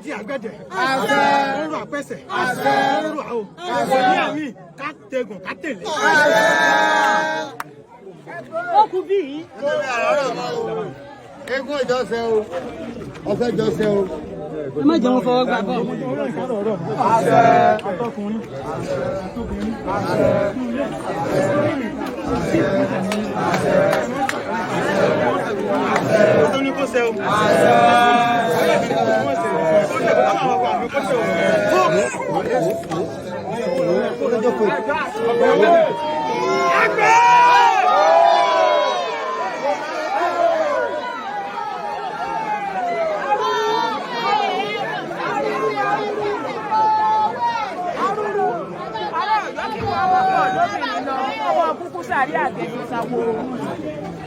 Di àgbẹ̀dẹ̀, ọ̀rọ̀ àpẹsẹ̀, ọ̀rọ̀ àwọ̀, ọ̀rọ̀ ní àmì ká tẹ̀gùn ká tẹ̀lé. Ó kú bí yìí. Eégún ìjọsẹ̀ o, ọ̀fẹ́ ìjọsẹ̀ o. Ẹ má jẹun fọwọ́ gbà bọ̀. Àṣẹ. Àtọkùnrin. Àtọkùnrin. Àṣẹ. Tó ní kó ṣe o.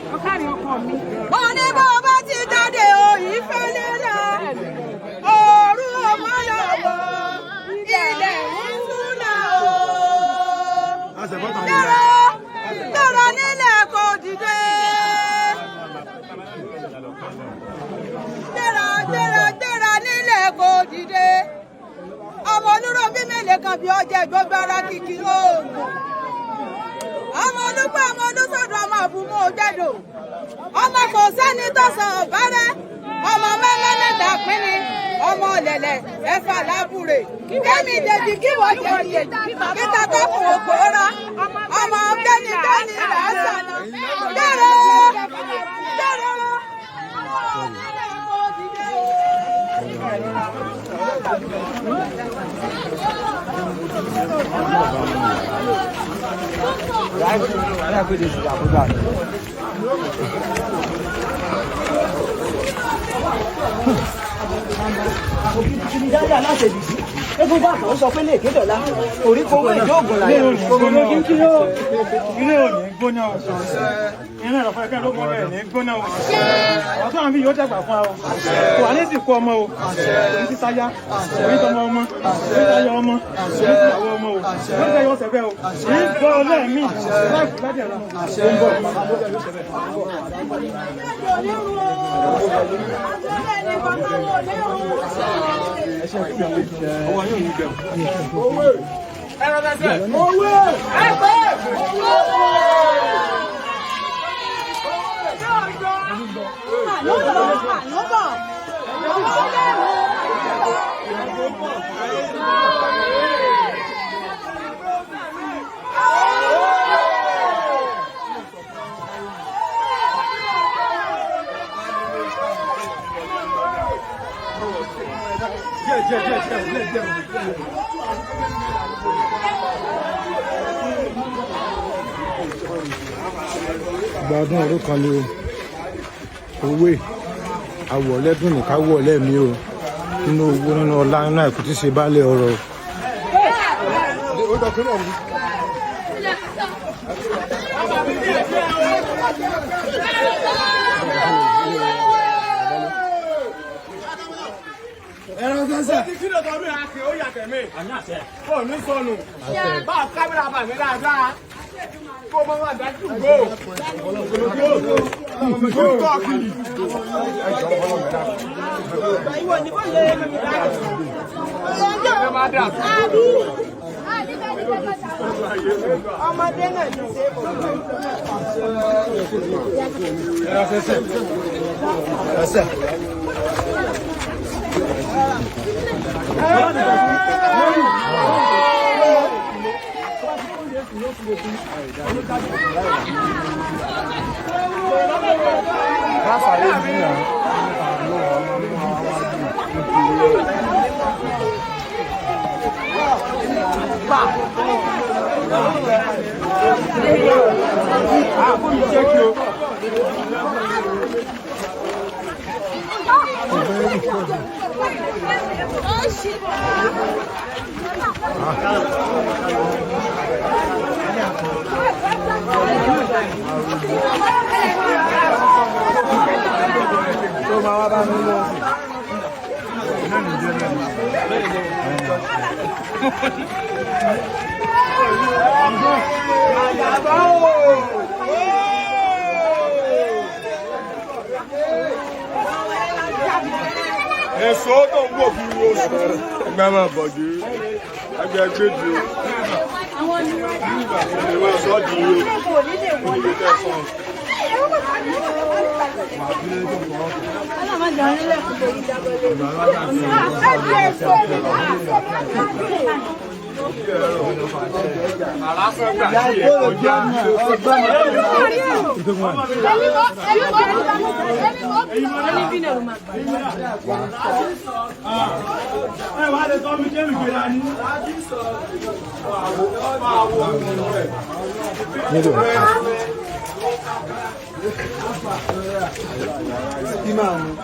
Mo ní bó bá ti jáde o ìfẹ́ lílà òru ọmọ yọ̀bọ̀ ilẹ̀ ìtúnà o. Dẹ̀rọ nílẹ̀ kò dìde. Dẹ̀rọ nílẹ̀ kò dìde. Ọmọ olúrò bí mélòó kan bí ọjà gbogbo ara kìkì oògùn. Ọmọ olúgbọ́ ọmọ olúsọ̀dọ̀ ọmọ àbúmọ̀ òjẹ́dò. Ọmọ kò sẹ́ni tó sàn ọ̀bẹ́rẹ́. Ọmọ mẹ́ta pínni. Ọmọ ọ̀lẹ̀lẹ̀ ẹ̀fà lábúrè. Kẹ́mi dèbí kí wọ́n jẹ̀bi kíta tó kù òpó rá. Ọmọ kẹ́ni rà á sànà. Dẹ̀rọ. Egun bá kan sọ pé lè ké dọ̀la orí kó wẹ̀ yóò gùn láyé. Ilé ò ní gbóná o. Iná ìrọ̀fẹ́ kẹ́ ló gbóná ẹ̀ ní gbóná o. Àwọn tó wà bí yóò dàgbà fún wa o. Kò wà ní ìsìnkú ọmọ o. Kò ní ti sáyá. Kò ní tọmọ ọmọ. Kò ní táyọ ọmọ. Kò ní tìyàwó ọmọ o. Kò ní tẹ̀yọ ọ̀sẹ̀ bẹ́ẹ̀ o. Kì í gbọ́ ọlẹ́ẹ̀mí. Láìpẹ́ láti ẹ̀rọ. Ó ń bọ̀. Ọwọ́ yóò ní bẹ̀rù. Ẹ̀rọ bẹ́sẹ̀. Owó! Ẹgbẹ́! Gbádùn ọdún kan ni owó àwọ̀ lẹ́dùn ní káwọ̀ lẹ́mí o nínú owó nínú ọlá nínú àìkú tí ṣe bálẹ̀ ọ̀rọ̀. Ẹ̀rọ sẹ́sẹ̀. Kí ló tọ́ mi àkè ó yàtẹ̀ mi? Ó ní sọnù. Bá a kámẹ́rà bà mí dáadáa. Kó mọ́ wà dájú gbó. Gbó tọ́ọ̀kì. Ìwọ ní kò lè mi dájú. Ẹ máa dà. Ọmọdé náà ti ṣe é bọ̀. Ẹ̀rọ sẹ́sẹ̀. Ẹ̀sẹ̀. Èso tó ń wò bí oṣù ẹgbẹ́ máa bọ̀ jù ẹgbẹ́ gbé jù.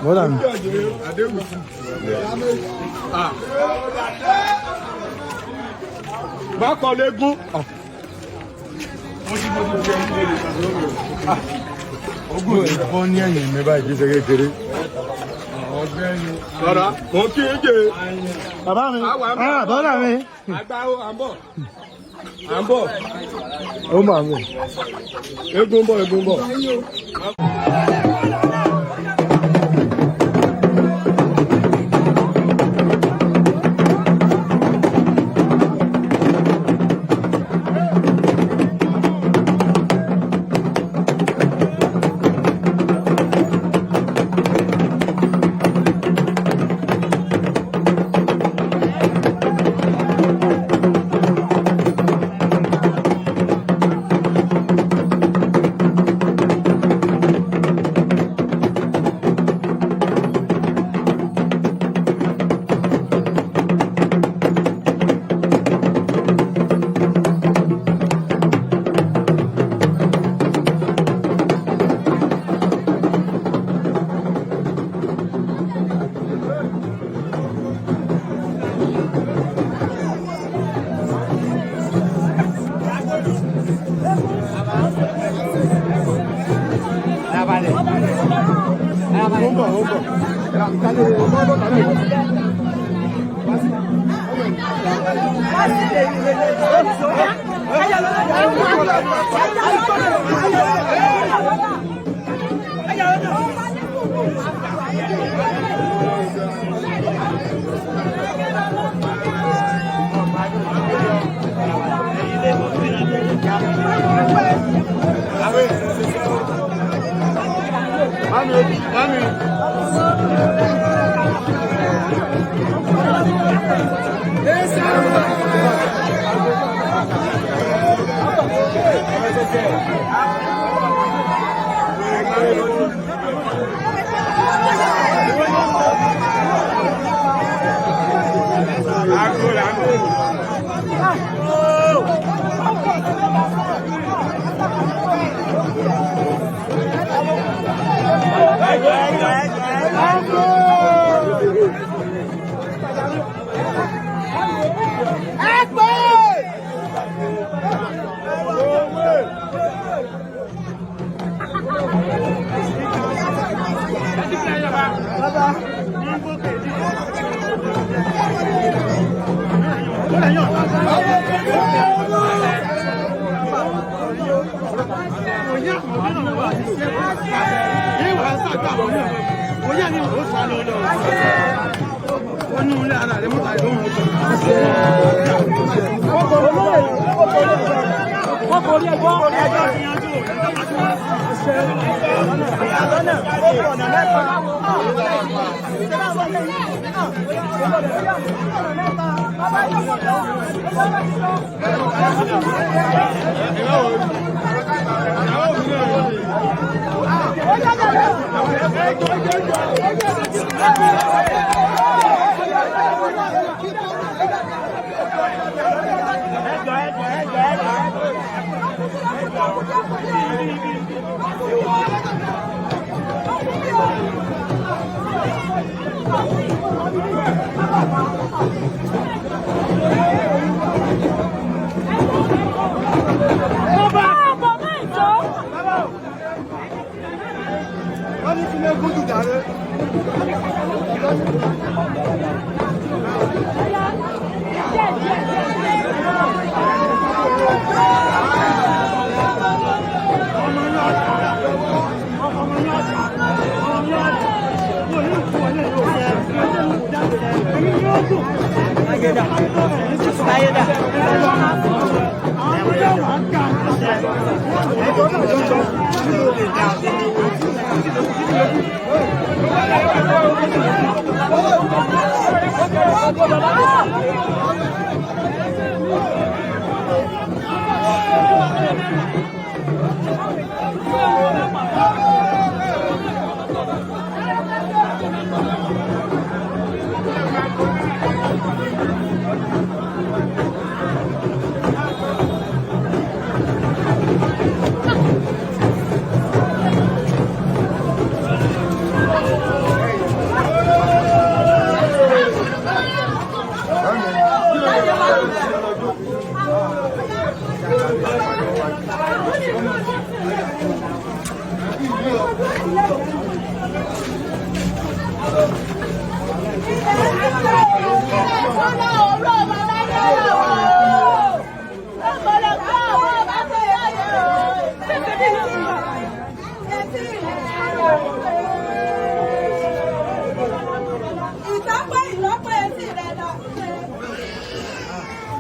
Voilà. Va coller goût. Wọ́n ní ẹ̀yìn mi báyìí kí ṣe kékeré. Rárá, mo kí ń jẹ. Bàbá mi, bọ́dà mi. Àgbà ó, à ń bọ̀. À ń bọ̀. Ó mà mí. Eégún bọ̀, eégún bọ̀.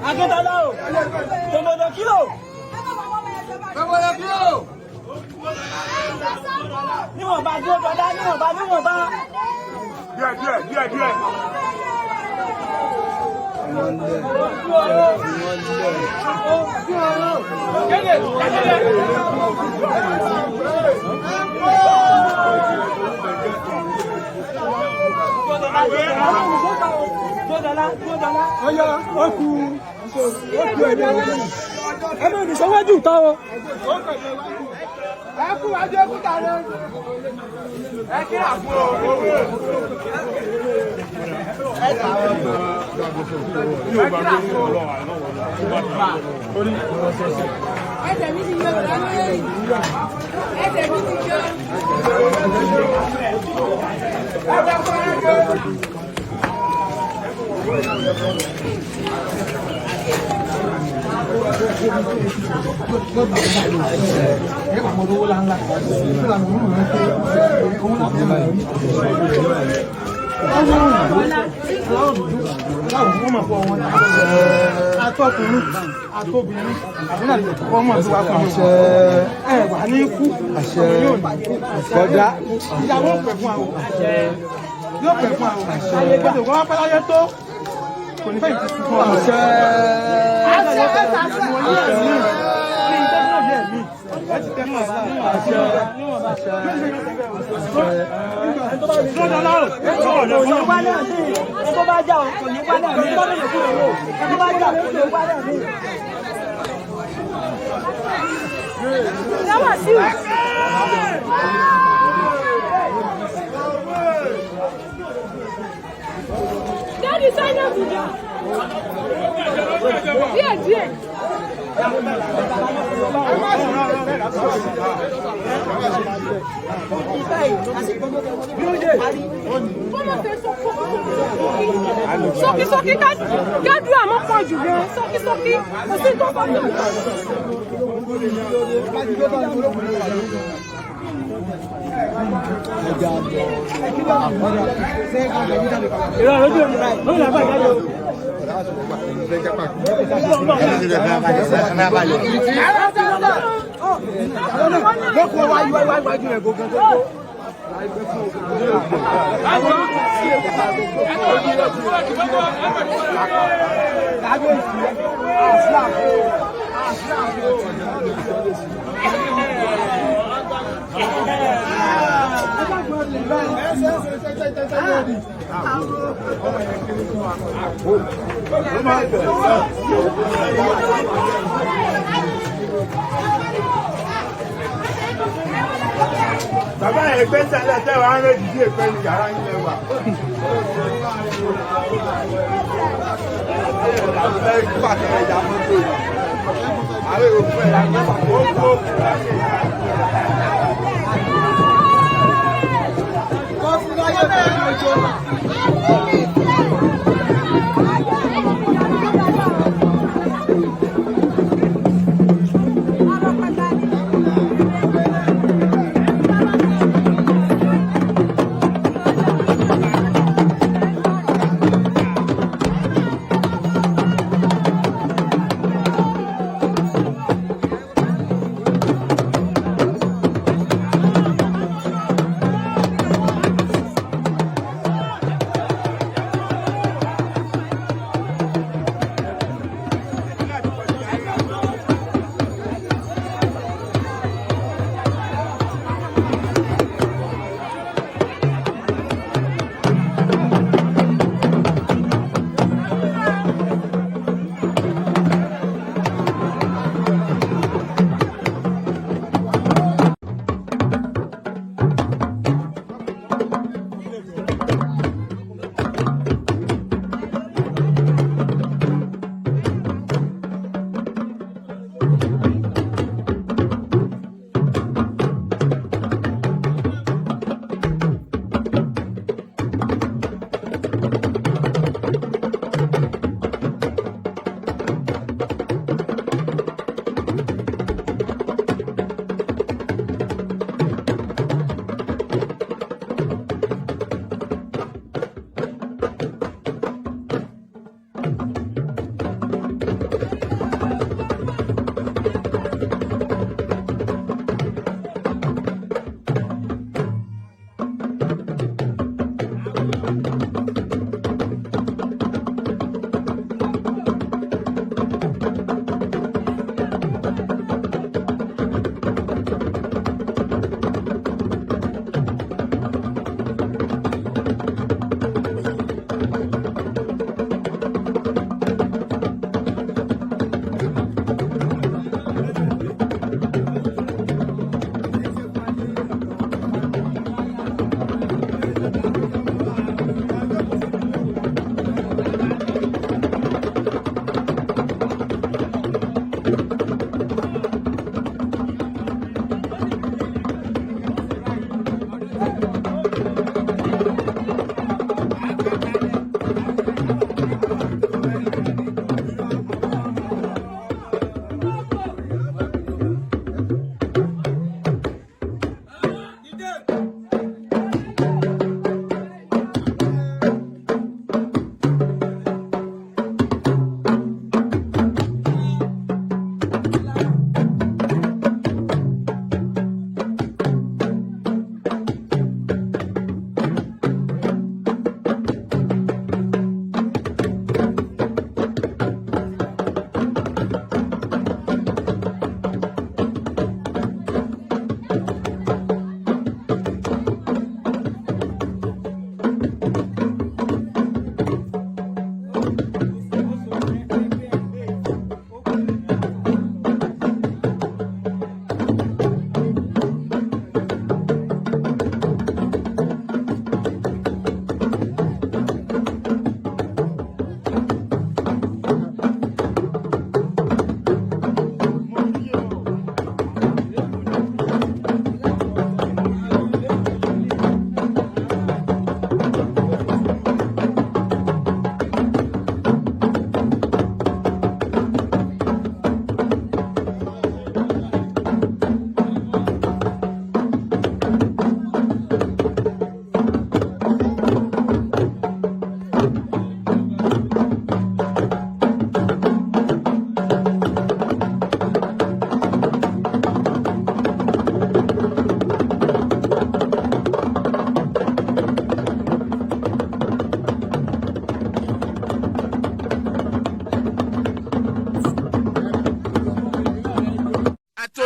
Akíntọ́lá o, tòmọ̀dọ̀ kí o. Tòmọ̀dọ̀ kí o. Níwọ̀nba dúró dọ́dá, níwọ̀nba. Díẹ̀. Ọya ọkù ẹ̀dẹ̀ ẹ̀mọ́ ìdìsọ́wọ́jú tọ́ o. Ẹkú ajé kúta rẹ̀. Ẹ kí àbúrò owó. Ẹ kí àbúrò ẹsẹ̀ mi ti yọ ẹsẹ̀ mi ti yọ. Atọ́kùnrin, atóbìnrin, àdínà lè kọ́ mọ̀ sí wa fún mi. Ẹ wà ní ikú, yóò ní ikú. Kọjá. Ìyàwó pẹ̀ fún àwọn. Yóò pẹ̀ fún àwọn. Gbọ́dọ̀ wọ́n wá pẹ́ láyé tó. Kò ní fẹ́ ìtì sí fún àwọn. Daddy, sign up with you. Díẹ̀. Sókí kádùn àmọ́ pọ̀ jù gan. Sókí kò sí tó bá mi. Ìrọ̀ lójú ọ̀nà lórí àgbà ìdájọ́. Lọ́kùn wá iwájú rẹ̀ gbogbo gbogbo. Bàbá ẹgbẹ́ sẹ́lẹ̀ tẹ́wàá ń rẹ̀ dìde ìpẹ́ ní yàrá yín lẹ́wà.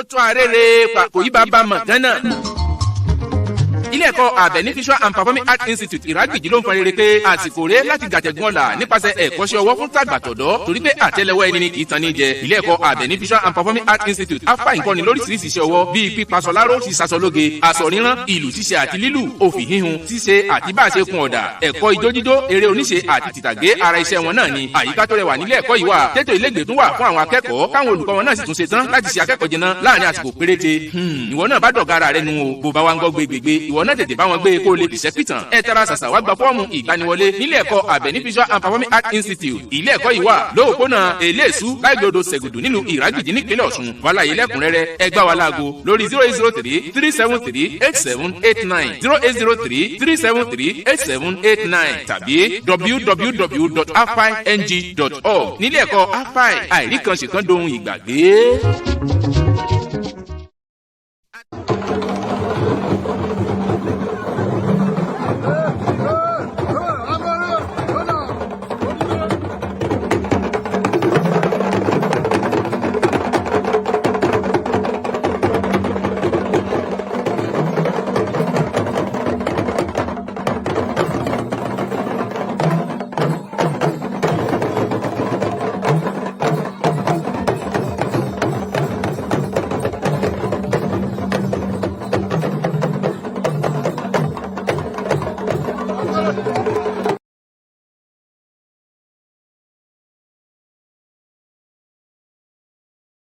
tún arére pàkó yí bàbá mọ̀ gánà. ilé ẹ̀kọ́ Abẹ́ní Visual and Performing Arts Institute ìrágbìjí ló ń fọn rere pé àsìkò rẹ̀ láti gàjẹ̀gún ọ̀la nípasẹ̀ ẹ̀kọ́ṣẹ́ ọwọ́ fún tàgbàtọ̀dọ́ torí pé àtẹ́lẹwọ́ ẹni ni kì í tan ní jẹ. ilé ẹ̀kọ́ Abẹ́ní Visual and Performing Arts Institute afa ìkọ́ni lóríṣiríṣi iṣẹ́ ọwọ́ bíi pípasọ̀láró sísasọlóge aṣọ ríran ìlù ṣíṣe àti lílù òfì híhun ṣíṣe àti bá a ṣe kun ọ̀dà ẹ̀kọ́ ijó jíjó eré oníṣe àti tìtàgé ara iṣẹ́ wọn náà ni. àyíká tó rẹwà nílé ẹ̀kọ́ yìí wà tètò ilégbèé tún wà fún àwọn akẹ́kọ̀ọ́ káwọn olùkọ́ wọn náà sì tún ṣe tán láti ṣe akẹ́kọ̀ọ́ jẹná láàrin àsìkò péréte. ìwọ náà bá dọ̀gá ara rẹ nu o bó bá wa ń gbọ́ gbégbégbé ìwọ náà tètè bá wọn gbé kó lè bìṣẹ́ pìtàn. ẹ tara ṣàṣà wá gba fọ́ọ̀mù ìgbaniwọlé nílé ẹ̀kọ́ Abẹ́ní Visual and Performing Arts Institute. ilé ẹ̀kọ́ yìí wà lóòpónà Eléèsú láìgbòdo Ṣẹ̀gùdù nínú Ìrágbìjí nípínlẹ̀ Ọ̀ṣun. wàlàyé lẹ́kùnrẹ́rẹ́ ẹ gbá wa láago lórí 0803-373-8789 0803-373-8789 tàbí www.afing.org. nílé ẹ̀kọ́ afai àìríkanṣèkan dohun ìgbàgbé.